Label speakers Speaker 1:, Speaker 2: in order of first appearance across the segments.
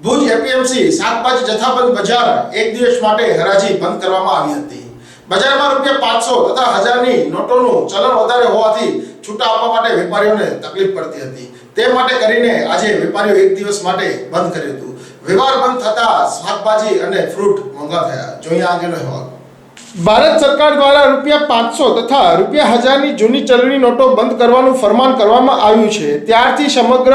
Speaker 1: Bhuj APMC શાકભાજી જથ્થાબંધ બજાર એક દિવસ માટે હરાજી બંધ કરવામાં આવી હતી। બજારમાં ₹500 તથા 1000ની નોટોનું ચલણ વધારે હોવાથી છૂટા આપવા માટે વેપારીઓને તકલીફ પડતી હતી। તે માટે કરીને આજે વેપારીઓ એક દિવસ માટે બંધ કર્યું હતું। વ્યવહાર બંધ થતા શાકભાજી અને ફ્રૂટ મોંઘા થયા। જોઈએ આગળનો અહેવાલ। ભારત સરકાર દ્વારા ₹500 તથા ₹1000ની જૂની ચલણી નોટો બંધ કરવાનું ફરમાન કરવામાં આવ્યું છે। ત્યારથી સમગ્ર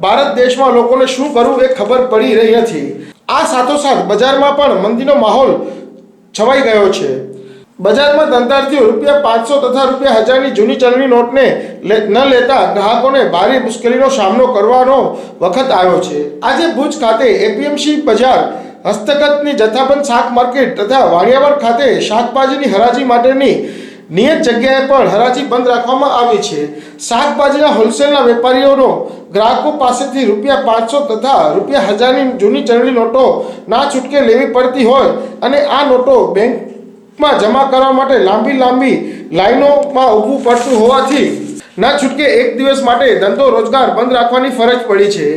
Speaker 1: ભારત દેશમાં લોકોને શું કરવું એ ખબર પડી રહી નથી। આ સાથોસાથ બજારમાં પણ મંદીનો માહોલ છવાઈ ગયો છે। બજારમાં ધંધાર્થીઓ ₹500 તથા ₹1000ની જૂની ચલણી નોટને ન લેતા ગ્રાહકોને ભારે મુશ્કેલીનો સામનો કરવાનો વખત આવ્યો છે। આજે ભુજ ખાતે એપીએમસી બજાર, હસ્તગતની જથ્થાબંધ શાક માર્કેટ તથા વાણિયાવાડ ખાતે શાકભાજીની હરાજી માટેની નિયત જગ્યાએ પણ હરાજી બંધ રાખવામાં આવી છે। શાકભાજીના હોલસેલના વેપારીઓનો ગ્રાહકો પાસેથી ₹500 તથા ₹1000ની જૂની ચલણી નોટો ના છૂટકે લેવી પડતી હોય અને આ નોટો બેંકમાં જમા કરવા માટે લાંબી લાઈનોમાં ઊભું પડતું હોવાથી ના છૂટકે એક દિવસ માટે ધંધો રોજગાર બંધ રાખવાની ફરજ પડી છે।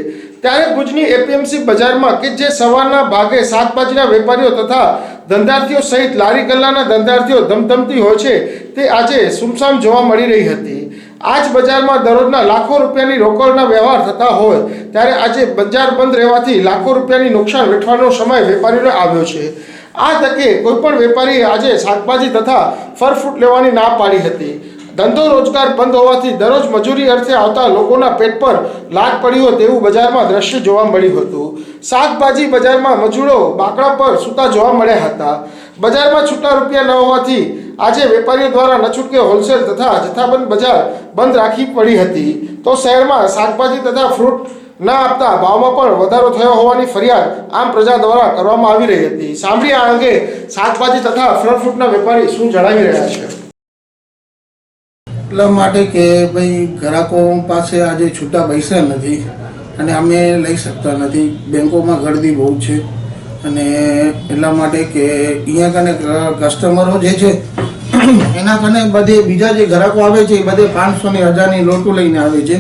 Speaker 1: ત્યારે ભુજની એપીએમસી બજારમાં કે જે સવારના ભાગે શાકભાજીના વેપારીઓ તથા ધંધાર્થીઓ સહિત લારી ગલ્લાના ધંધાર્થીઓ ધમધમતી હોય છે તે આજે સુમસામ જોવા મળી રહી હતી। આજ બજારમાં દરરોજના લાખો રૂપિયાની રોકડના વ્યવહાર થતા હોય ત્યારે આજે બજાર બંધ રહેવાથી લાખો રૂપિયાની નુકસાન વેઠવાનો સમય વેપારીઓને આવ્યો છે। આ તકે કોઈપણ વેપારીએ આજે શાકભાજી તથા ફળ ફ્રૂટ લેવાની ના પાડી હતી। ધંધો રોજગાર બંધ હોવાથી દરરોજ મજૂરી અર્થે આવતા લોકોના પેટ પર લાગ પડી હોય તેવું બજારમાં દ્રશ્ય જોવા મળ્યું હતું। શાકભાજી બજારમાં મજૂરો બાકડા પર સૂતા જોવા મળ્યા હતા। બજારમાં છૂટા રૂપિયા ન હોવાથી આજે વેપારીઓ દ્વારા ન છૂટકે હોલસેલ તથા જથ્થાબંધ બજાર બંધ રાખવી પડી હતી। તો શહેરમાં શાકભાજી તથા ફ્રૂટ ના આપતા ભાવમાં પણ વધારો થયો હોવાની ફરિયાદ આમ પ્રજા દ્વારા કરવામાં આવી રહી હતી। સાંભળીએ આ અંગે શાકભાજી તથા ફળ ફ્રૂટના વેપારી શું જણાવી રહ્યા છે।
Speaker 2: એટલા માટે કે ભાઈ ગ્રાહકો પાસે આજે છૂટા પૈસા નથી અને અમે લઈ શકતા નથી। બેંકોમાં ગળદી બહુ છે અને એટલા માટે કે અહીંયા કને કસ્ટમરો જે છે એના કને બધે બીજા જે ગ્રાહકો આવે છે એ બધે 500 ને 1000ની નોટો લઈને આવે છે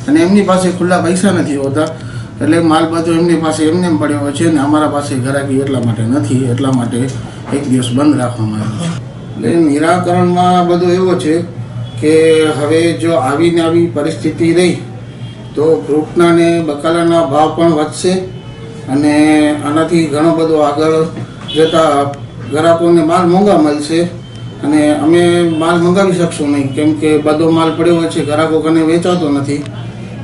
Speaker 2: અને એમની પાસે ખુલ્લા પૈસા નથી હોતા એટલે માલ બધો એમની પાસે એમને પડ્યો હોય છે ને અમારા પાસે ગ્રાહકી એટલા માટે નથી। એટલા માટે એક દિવસ બંધ રાખવામાં આવ્યો છે। એટલે નિરાકરણમાં બધું એવું છે કે હવે જો આવી પરિસ્થિતિ રહી તો ફ્રૂટના ને બકાલાના ભાવ પણ વધશે અને આનાથી ઘણો બધો આગળ જતાં ગ્રાહકોને માલ મોંઘા મળશે અને અમે માલ મંગાવી શકશું નહીં કેમ કે બધો માલ પડ્યો હોય છે ગ્રાહકો કને વેચાતો નથી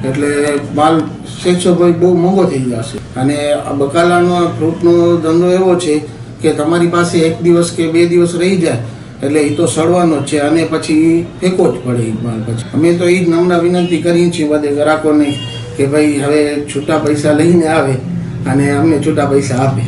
Speaker 2: એટલે માલ ભાઈ બહુ મોંઘો થઈ જશે। અને આ બકાલાનો ફ્રૂટનો ધંધો એવો છે કે તમારી પાસે એક દિવસ કે 2 દિવસ રહી જાય એટલે એ તો સડવાનો જ છે અને પછી ફેંકો જ પડે એ માલ। પછી અમે તો એ જ નમ્ર વિનંતી કરીએ છીએ બધે ગ્રાહકોને કે ભાઈ હવે છૂટા પૈસા લઈને આવે અને અમને છૂટા પૈસા આપે।